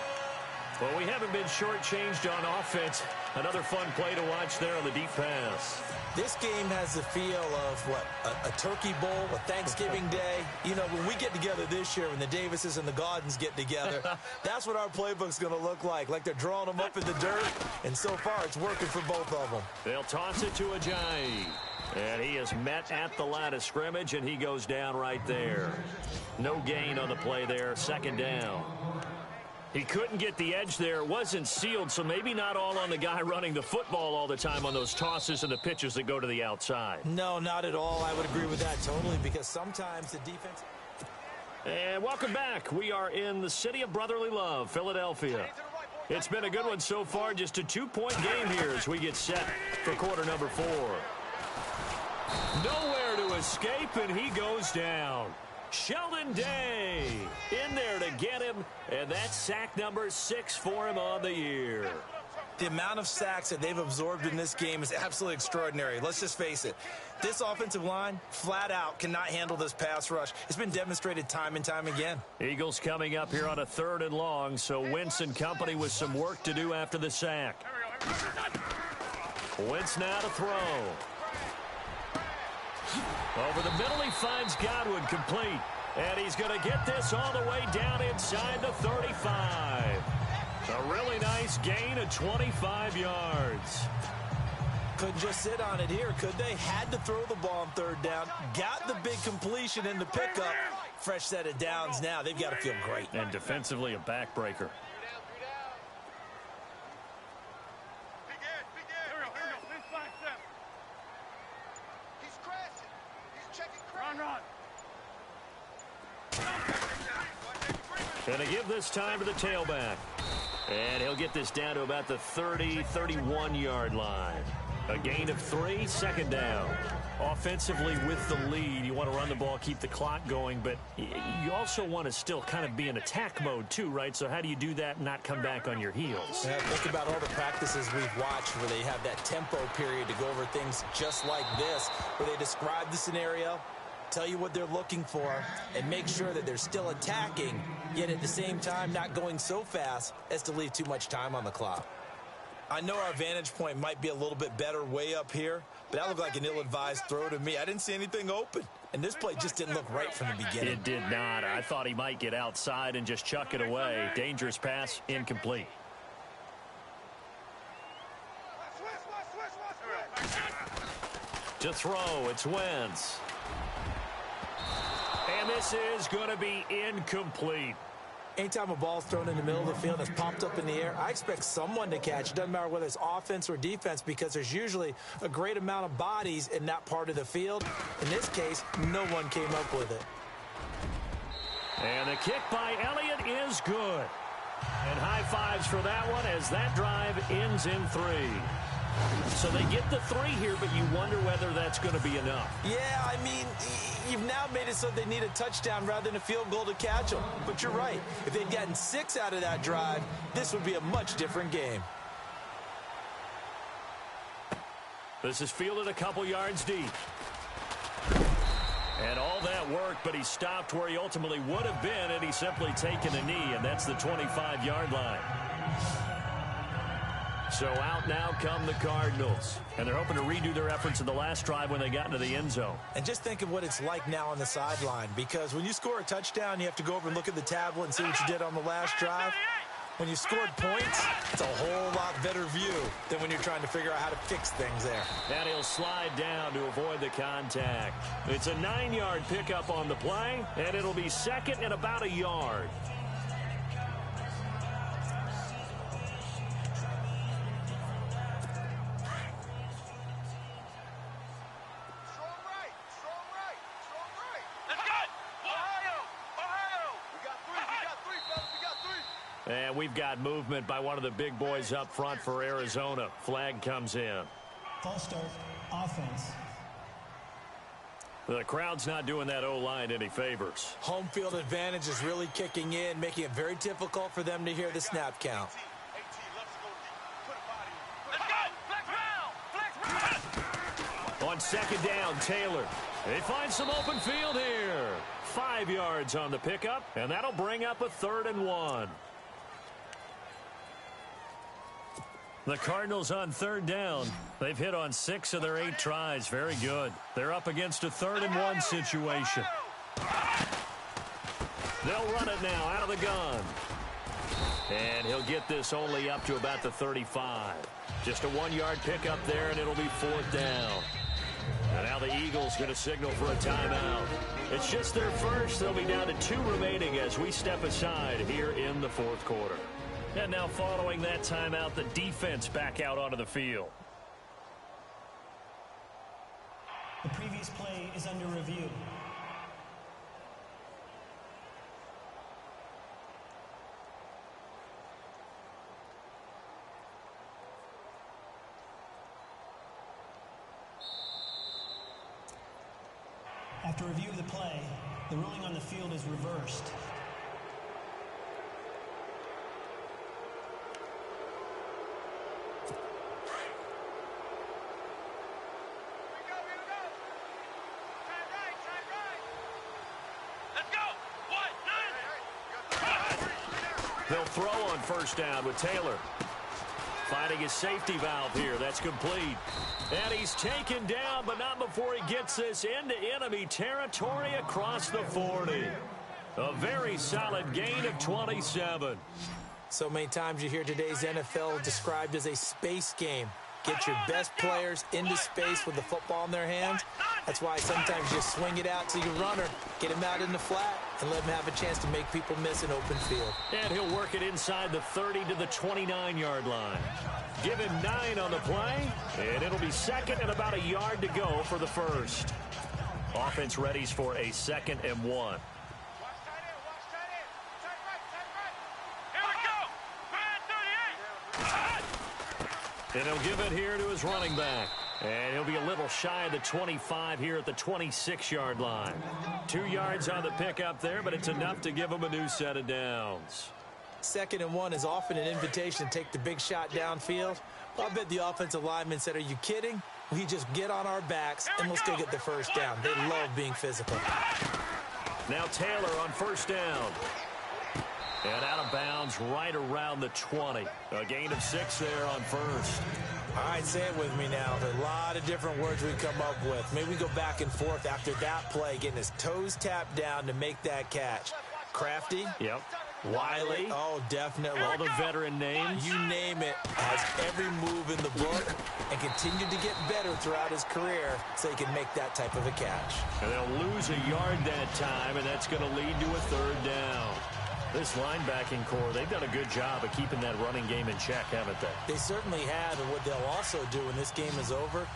[SPEAKER 2] Well, we haven't been shortchanged on offense. Another fun play to watch there on the deep pass.
[SPEAKER 3] This game has the feel of, what, a turkey bowl, a Thanksgiving day. You know, when we get together this year, when the Davises and the Gaudens get together, that's what our playbook's going to look like they're drawing them up in the dirt, and so far it's working for both of them.
[SPEAKER 2] They'll toss it to Ajayi. And he is met at the line of scrimmage, and he goes down right there. No gain on the play there, 2nd down. He couldn't get the edge there. It wasn't sealed, so maybe not all on the guy running the football all the time on those tosses and the pitches that go to the outside.
[SPEAKER 3] No, not at all. I would agree with that totally, because sometimes the defense...
[SPEAKER 2] And welcome back. We are in the city of brotherly love, Philadelphia. It's been a good one so far. Just a 2-point game here as we get set for quarter number 4. Nowhere to escape, and he goes down. Sheldon Day in there to get him, and that's sack number 6 for him on the year.
[SPEAKER 3] The amount of sacks that they've absorbed in this game is absolutely extraordinary. Let's just face it. This offensive line, flat out, cannot handle this pass rush. It's been demonstrated time and time again.
[SPEAKER 2] Eagles coming up here on a 3rd and long, so Wentz and company with some work to do after the sack. Wentz now to throw. Over the middle, he finds Godwin complete. And he's going to get this all the way down inside the 35. A really nice gain of 25 yards.
[SPEAKER 3] Couldn't just sit on it here, could they? Had to throw the ball on third down. Got the big completion in the pickup. Fresh set of downs now. They've got to feel great.
[SPEAKER 2] And defensively, a backbreaker.
[SPEAKER 5] He's crashing. He's checking crash.
[SPEAKER 2] Going to give this time to the tailback. And he'll get this down to about the 30, 31-yard line. A gain of 3, second down. Offensively with the lead, you want to run the ball, keep the clock going, but you also want to still kind of be in attack mode too, right? So how do you do that and not come back on your heels?
[SPEAKER 3] Yeah, think about all the practices we've watched where they have that tempo period to go over things just like this, where they describe the scenario, tell you what they're looking for, and make sure that they're still attacking, yet at the same time not going so fast as to leave too much time on the clock. I know our vantage point might be a little bit better way up here, but that looked like an ill-advised throw to me. I didn't see anything open, and this play just didn't look right from the beginning.
[SPEAKER 2] It did not. I thought he might get outside and just chuck it away. Dangerous pass, incomplete. To throw, it's Wentz. And this is going to be incomplete.
[SPEAKER 3] Anytime a ball's thrown in the middle of the field and it's popped up in the air, I expect someone to catch. It doesn't matter whether it's offense or defense because there's usually a great amount of bodies in that part of the field. In this case, no one came up with it.
[SPEAKER 2] And the kick by Elliott is good. And high fives for that one as that drive ends in 3. So they get the 3 here, but you wonder whether that's going to be enough.
[SPEAKER 3] Yeah, I mean, you've now made it so they need a touchdown rather than a field goal to catch them. But you're right. If they'd gotten 6 out of that drive, this would be a much different game.
[SPEAKER 2] This is fielded a couple yards deep. And all that worked, but he stopped where he ultimately would have been, and he's simply taken a knee, and that's the 25-yard line. So out now come the Cardinals. And they're hoping to redo their efforts in the last drive when they got into the end zone.
[SPEAKER 3] And just think of what it's like now on the sideline. Because when you score a touchdown, you have to go over and look at the tablet and see what you did on the last drive. When you scored points, it's a whole lot better view than when you're trying to figure out how to fix things there.
[SPEAKER 2] And he'll slide down to avoid the contact. It's a 9-yard pickup on the play, and it'll be second and about a yard. And we've got movement by one of the big boys up front for Arizona. Flag comes in.
[SPEAKER 4] False start, offense.
[SPEAKER 2] The crowd's not doing that O-line any favors.
[SPEAKER 3] Home field advantage is really kicking in, making it very difficult for them to hear the snap count.
[SPEAKER 2] On second down, Taylor. They find some open field here. 5 yards on the pickup, and that'll bring up a 3rd and 1. The Cardinals on 3rd down. They've hit on 6 of their 8 tries. Very good. They're up against a 3rd and 1 situation. They'll run it now out of the gun. And he'll get this only up to about the 35. Just a 1-yard pickup there, and it'll be 4th down. And now the Eagles going to signal for a timeout. It's just their first. They'll be down to 2 remaining as we step aside here in the 4th quarter. And now following that timeout, the defense back out onto the field.
[SPEAKER 4] The previous play is under review. After review of the play, the ruling on the field is reversed.
[SPEAKER 2] They'll throw on 1st down with Taylor. finding his safety valve here. That's complete. And he's taken down, but not before he gets this into enemy territory across the 40. A very solid gain of 27.
[SPEAKER 3] So many times you hear today's NFL described as a space game. Get your best players into space with the football in their hands. That's why sometimes you just swing it out to your runner, get him out in the flat, and let him have a chance to make people miss an open field.
[SPEAKER 2] And he'll work it inside the 30 to the 29-yard line. Give him 9 on the play, and it'll be second and about a yard to go for the first. Offense readies for a 2nd and 1. And he'll give it here to his running back. And he'll be a little shy of the 25 here at the 26-yard line. 2 yards on the pickup there, but it's enough to give him a new set of downs.
[SPEAKER 3] 2nd and 1 is often an invitation to take the big shot downfield. Well, I bet the offensive linemen said, are you kidding? We just get on our backs and let's go get the first down. They love being physical.
[SPEAKER 2] Now Taylor on first down. And out of bounds right around the 20. A gain of 6 there on first.
[SPEAKER 3] All right, say it with me now. There are a lot of different words we come up with. Maybe we go back and forth after that play, getting his toes tapped down to make that catch. Crafty.
[SPEAKER 2] Yep.
[SPEAKER 3] Wiley. Oh, definitely.
[SPEAKER 2] All the veteran names.
[SPEAKER 3] You name it. Has every move in the book and continued to get better throughout his career so he can make that type of a catch.
[SPEAKER 2] And they'll lose a yard that time, and that's going to lead to a 3rd down. This linebacking core, they've done a good job of keeping that running game in check, haven't they?
[SPEAKER 3] They certainly have, and what they'll also do when this game is over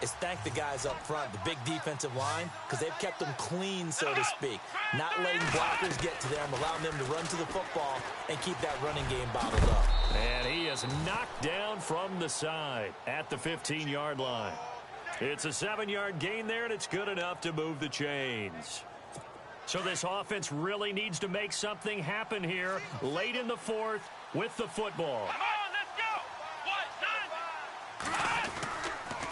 [SPEAKER 3] is thank the guys up front, the big defensive line, because they've kept them clean, so to speak. Not letting blockers get to them, allowing them to run to the football and keep that running game bottled up.
[SPEAKER 2] And he is knocked down from the side at the 15-yard line. It's a 7-yard gain there, and it's good enough to move the chains. So this offense really needs to make something happen here late in the 4th with the football.
[SPEAKER 5] Come on, let's go.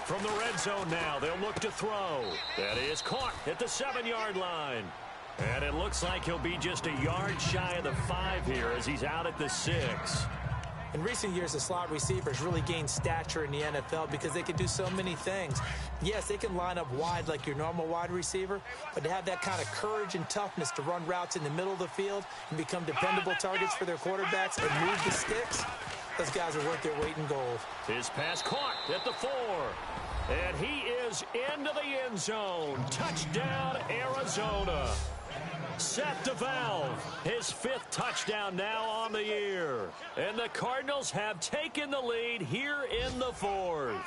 [SPEAKER 2] From the red zone now, they'll look to throw. That is caught at the 7-yard line. And it looks like he'll be just a yard shy of the 5 here as he's out at the 6.
[SPEAKER 3] In recent years, the slot receivers really gained stature in the NFL because they can do so many things. Yes, they can line up wide like your normal wide receiver, but to have that kind of courage and toughness to run routes in the middle of the field and become dependable targets for their quarterbacks and move the sticks, those guys are worth their weight in gold.
[SPEAKER 2] His pass caught at the 4. And he is into the end zone. Touchdown, Arizona. Set the valve. His 5th touchdown now on the year. And the Cardinals have taken the lead here in the 4th.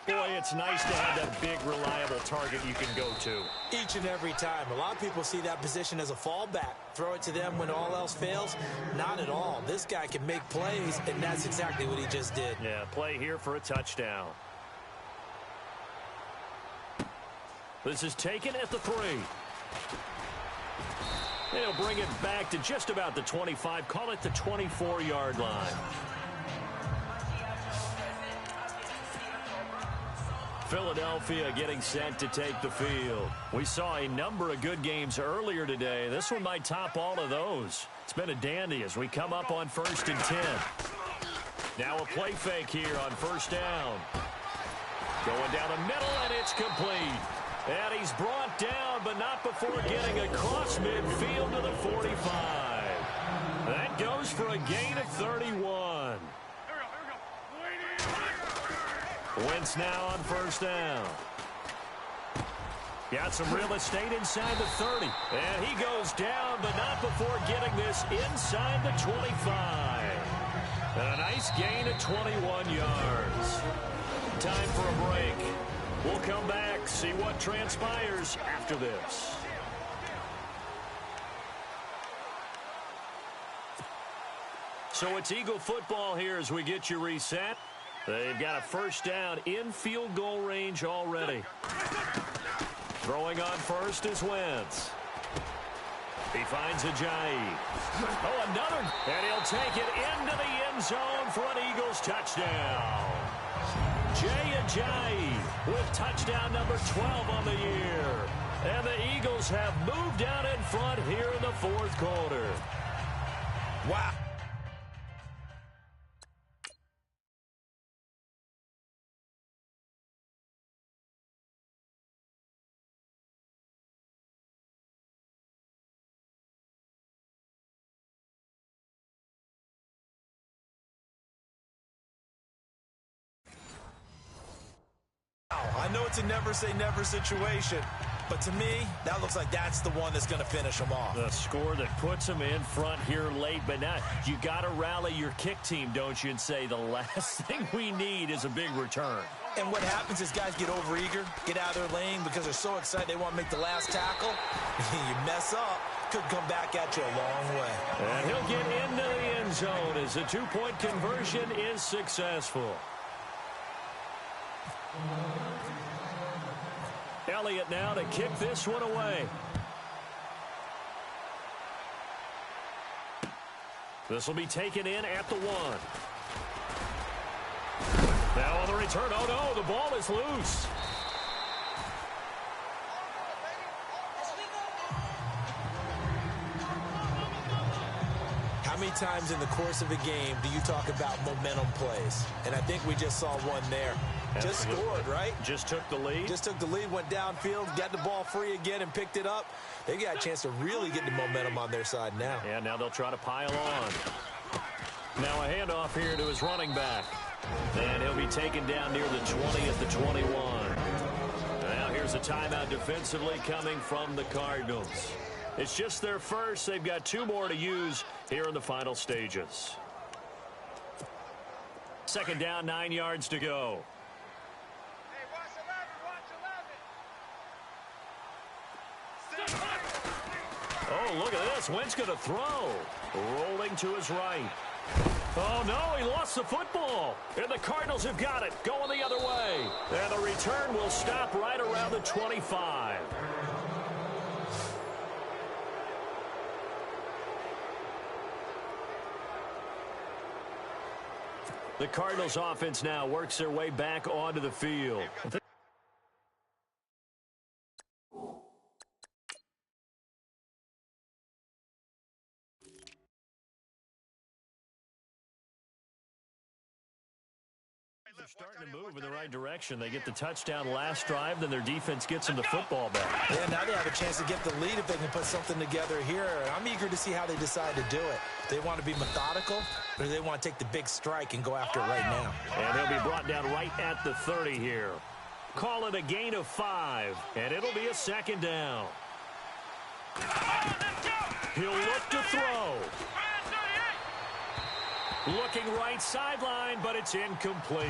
[SPEAKER 2] Boy, it's nice to have that big, reliable target you can go to.
[SPEAKER 3] Each and every time. A lot of people see that position as a fallback. Throw it to them when all else fails. Not at all. This guy can make plays, and that's exactly what he just did.
[SPEAKER 2] Yeah, play here for a touchdown. This is taken at the 3. They'll bring it back to just about the 25. Call it the 24-yard line. Philadelphia getting set to take the field. We saw a number of good games earlier today. This one might top all of those. It's been a dandy as we come up on 1st and 10. Now a play fake here on 1st down. Going down the middle, and it's complete. And he's brought down, but not before getting across midfield to the 45. That goes for a gain of 31. Wentz now on 1st down. Got some real estate inside the 30. And he goes down, but not before getting this inside the 25. And a nice gain of 21 yards. Time for a break. We'll come back, see what transpires after this. So it's Eagle football here as we get you reset. They've got a 1st down in field goal range already. Throwing on 1st is Wentz. He finds Ajayi. Oh, another. And he'll take it into the end zone for an Eagles touchdown. Jay Ajayi with touchdown number 12 on the year. And the Eagles have moved out in front here in the 4th quarter.
[SPEAKER 3] Wow. it's a never-say-never situation. But to me, that looks like that's the one that's going to finish them off.
[SPEAKER 2] The score that puts them in front here late. But now you got to rally your kick team, don't you, and say the last thing we need is a big return.
[SPEAKER 3] And what happens is guys get overeager, get out of their lane because they're so excited they want to make the last tackle. You mess up, could come back at you a long way.
[SPEAKER 2] And he'll get into the end zone as the two-point conversion is successful. Elliott now to kick this one away. This will be taken in at the 1. Now on the return, oh no, the ball is loose.
[SPEAKER 3] How many times in the course of a game do you talk about momentum plays? And I think we just saw one there. Just scored, right?
[SPEAKER 2] Just took the lead.
[SPEAKER 3] Just took the lead, went downfield, got the ball free again and picked it up. They got a chance to really get the momentum on their side now.
[SPEAKER 2] Yeah, now they'll try to pile on. Now a handoff here to his running back. And he'll be taken down near the 20 at the 21. Now here's a timeout defensively coming from the Cardinals. It's just their first. They've got 2 more to use here in the final stages. Second down, 9 yards to go.
[SPEAKER 5] Hey, watch 11,
[SPEAKER 2] Oh, look at this. Wentz going to throw. Rolling to his right. Oh, no, he lost the football. And the Cardinals have got it. Going the other way. And the return will stop right around the 25. The Cardinals offense now works their way back onto the field. They're starting to move in the right direction. They get the touchdown last drive, then their defense gets them the football back.
[SPEAKER 3] Yeah, now they have a chance to get the lead if they can put something together here. I'm eager to see how they decide to do it. Do they want to be methodical, or do they want to take the big strike and go after it right now?
[SPEAKER 2] And he'll be brought down right at the 30 here. Call it a gain of 5, and it'll be a second down. He'll look to throw. Looking right sideline, but it's incomplete.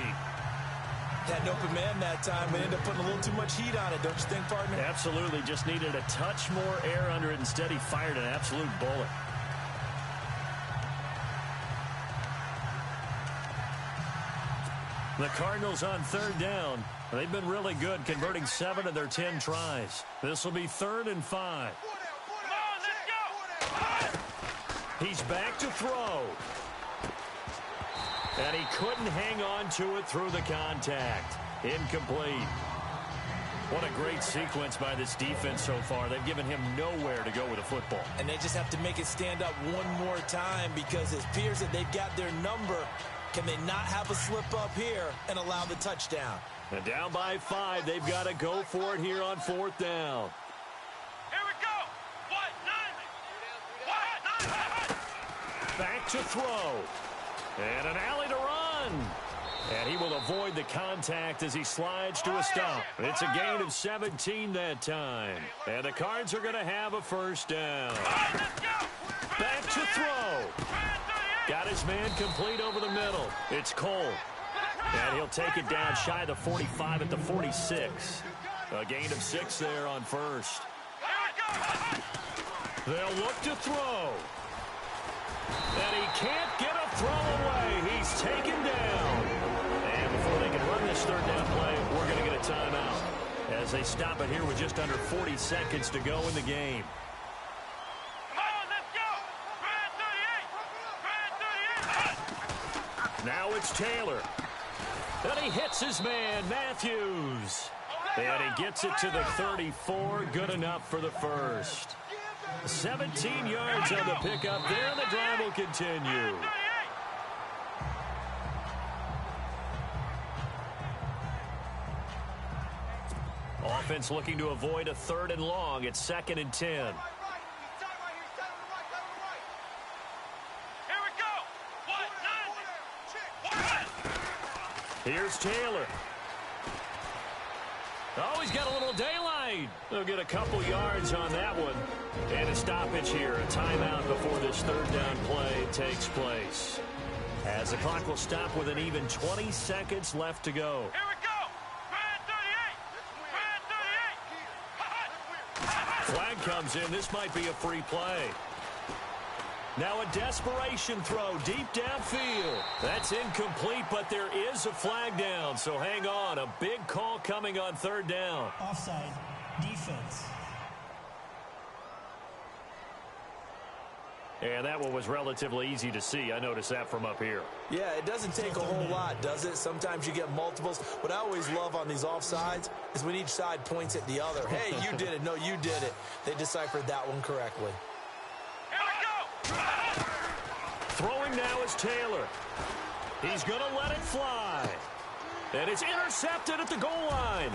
[SPEAKER 3] Had an open man that time, but ended up putting a little too much heat on it, don't you think, partner?
[SPEAKER 2] Absolutely. Just needed a touch more air under it. Instead, he fired an absolute bullet. The Cardinals on third down. They've been really good, converting 7 of their 10 tries. This will be 3rd and 5. He's back to throw. And he couldn't hang on to it through the contact. Incomplete. What a great sequence by this defense so far. They've given him nowhere to go with the football.
[SPEAKER 3] And they just have to make it stand up one more time because it appears that they've got their number. Can they not have a slip up here and allow the touchdown?
[SPEAKER 2] And down by 5, they've got to go for it here on 4th down.
[SPEAKER 5] Here we go.
[SPEAKER 2] Back to throw. And an alley to run. And he will avoid the contact as he slides to a stop. It's a gain of 17 that time. And the Cards are going to have a first down. Back to throw. Got his man complete over the middle. It's Cole. And he'll take it down shy of the 45 at the 46. A gain of 6 there on first. They'll look to throw. And he can't get a throw away. He's taken down. And before they can run this 3rd down play, we're going to get a timeout as they stop it here with just under 40 seconds to go in the game. Now it's Taylor. And he hits his man, Matthews. And he gets it to the 34. Good enough for the first. 17 yards on the pickup there, and the drive will continue. Offense looking to avoid a 3rd and long. It's 2nd and 10. Here's Taylor. Oh, he's got a little daylight. They'll get a couple yards on that one. And a stoppage here, a timeout before this third down play takes place. As the clock will stop with an even 20 seconds left to go.
[SPEAKER 5] Here we go. Red 38.
[SPEAKER 2] Flag comes in. This might be a free play. Now a desperation throw deep downfield. That's incomplete, but there is a flag down, so hang on. A big call coming on third down.
[SPEAKER 4] Offside. Defense.
[SPEAKER 2] And that one was relatively easy to see. I noticed that from up here.
[SPEAKER 3] Yeah, it doesn't take a whole lot, does it? Sometimes you get multiples. What I always love on these offsides is when each side points at the other. Hey, you did it. No, you did it. They deciphered that one correctly.
[SPEAKER 2] Throwing now is Taylor. He's going to let it fly. And it's intercepted at the goal line.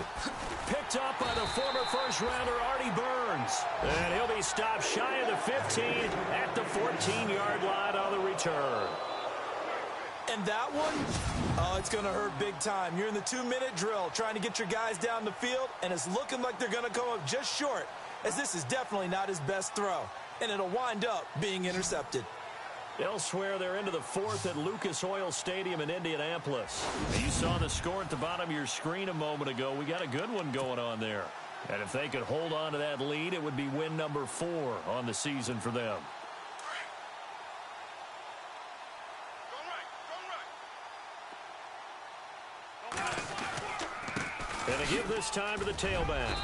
[SPEAKER 2] Picked up by the former first-rounder Artie Burns. And he'll be stopped shy of the 15 at the 14-yard line on the return.
[SPEAKER 3] And that one, oh, it's going to hurt big time. You're in the 2-minute drill trying to get your guys down the field, and it's looking like they're going to come up just short, as this is definitely not his best throw. And it'll wind up being intercepted.
[SPEAKER 2] Elsewhere, they're into the fourth at Lucas Oil Stadium in Indianapolis. You saw the score at the bottom of your screen a moment ago. We got a good one going on there. And if they could hold on to that lead, it would be win number 4 on the season for them. And to give this time to the tailback.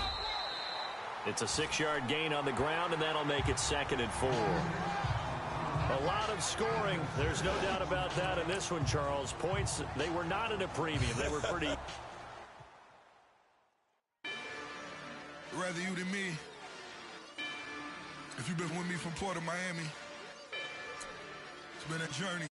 [SPEAKER 2] It's a 6-yard gain on the ground, and that'll make it 2nd and 4. A lot of scoring. There's no doubt about that in this one, Charles. Points, they were not at a premium. They were pretty...
[SPEAKER 6] Rather you than me. If you've been with me from Port of Miami, it's been a journey.